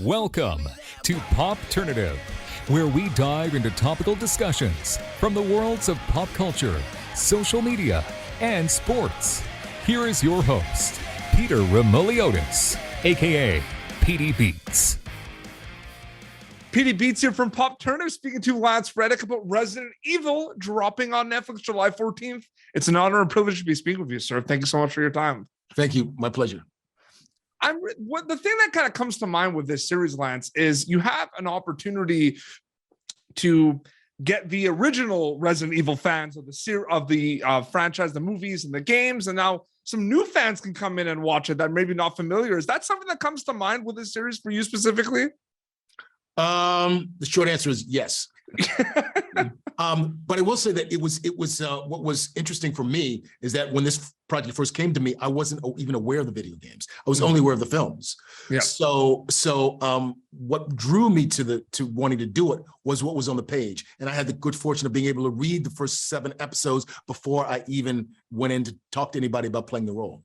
Welcome to Popternative, where we dive into topical discussions from the worlds of pop culture, social media, and sports. Here is your host, Peter Remoliotis, aka PD Beats. PD Beats here from Popternative, speaking to Lance Reddick about Resident Evil dropping on Netflix July 14th. It's an honor and privilege to be speaking with you, sir. Thank you so much for your time. Thank you. My pleasure. The thing that kind of comes to mind with this series, Lance, is you have an opportunity to get the original Resident Evil fans of the franchise, the movies and the games, and now some new fans can come in and watch it that maybe not familiar. Is that something that comes to mind with this series for you specifically? The short answer is yes. But I will say that it was what was interesting for me is that when this project first came to me, I wasn't even aware of the video games. I was only aware of the films. Yeah. So what drew me to wanting to do it was what was on the page, and I had the good fortune of being able to read the first 7 episodes before I even went in to talk to anybody about playing the role.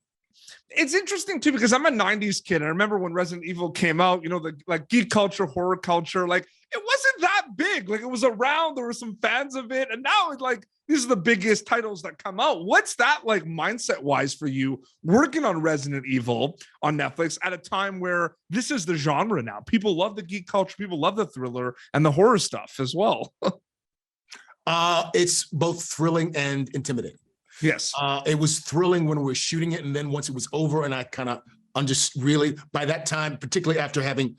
It's interesting too, because I'm a 90s kid. I remember when Resident Evil came out, you know, the like geek culture, horror culture, like it wasn't that big. Like it was around, there were some fans of it. And now it's like, these are the biggest titles that come out. What's that like mindset wise for you working on Resident Evil on Netflix at a time where this is the genre now? People love the geek culture, people love the thriller and the horror stuff as well. It's both thrilling and intimidating. Yes. It was thrilling when we were shooting it. And then once it was over and I kind of really, by that time, particularly after having,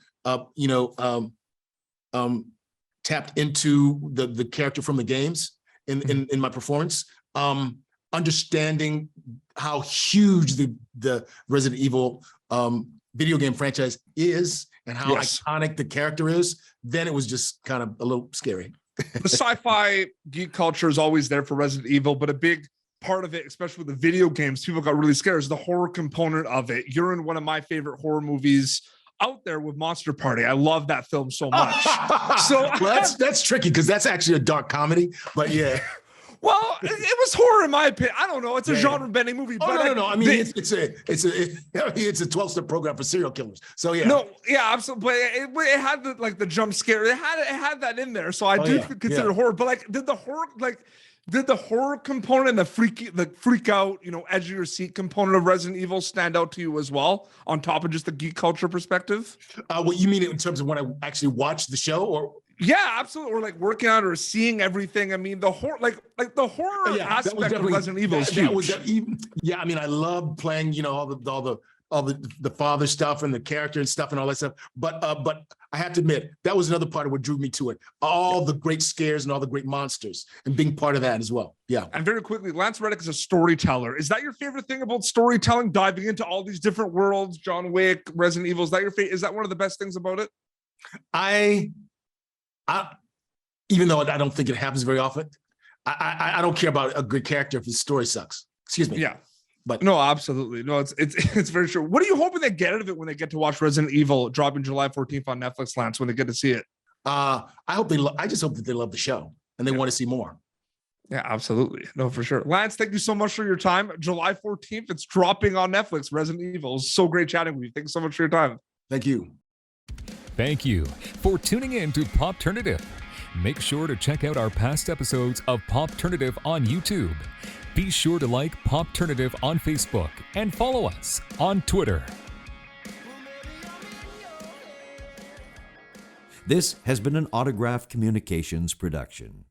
tapped into the character from the games in my performance, understanding how huge the Resident Evil video game franchise is and how iconic the character is, then it was just kind of a little scary. The sci-fi geek culture is always there for Resident Evil, but a big part of it, especially with the video games, people got really scared, is the horror component of it. You're in one of my favorite horror movies out there with Monster Party. I love that film so much. Well, that's tricky because that's actually a dark comedy, but yeah. Well, it was horror in my opinion. I don't know. It's a genre-bending movie. But no. I mean, it's a 12-step program for serial killers. So yeah. No, yeah, absolutely. But it had the jump scare. It had that in there. So I do consider horror. But like, did the horror component and the freak out, edge of your seat component of Resident Evil stand out to you as well, on top of just the geek culture perspective? What you mean in terms of when I actually watched the show, or? Yeah, absolutely. Or like working out or seeing everything. I mean, the horror, the horror aspect of Resident Evil is huge. I mean, I love playing, all the father stuff and the character and stuff and all that stuff. But I have to admit, that was another part of what drew me to it. All the great scares and all the great monsters and being part of that as well. Yeah. And very quickly, Lance Reddick is a storyteller. Is that your favorite thing about storytelling? Diving into all these different worlds, John Wick, Resident Evil, is that your favorite? Is that one of the best things about it? I even though I don't think it happens very often, I don't care about a good character if the story sucks. Excuse me. Yeah. But no, absolutely. No, it's very true. What are you hoping they get out of it when they get to watch Resident Evil dropping July 14th on Netflix, Lance, when they get to see it? I just hope that they love the show and they want to see more. Yeah, absolutely. No, for sure. Lance, thank you so much for your time. July 14th, it's dropping on Netflix, Resident Evil. It's so great chatting with you. Thanks so much for your time. Thank you. Thank you for tuning in to Popternative. Make sure to check out our past episodes of Popternative on YouTube. Be sure to like Popternative on Facebook and follow us on Twitter. This has been an Autograph Communications production.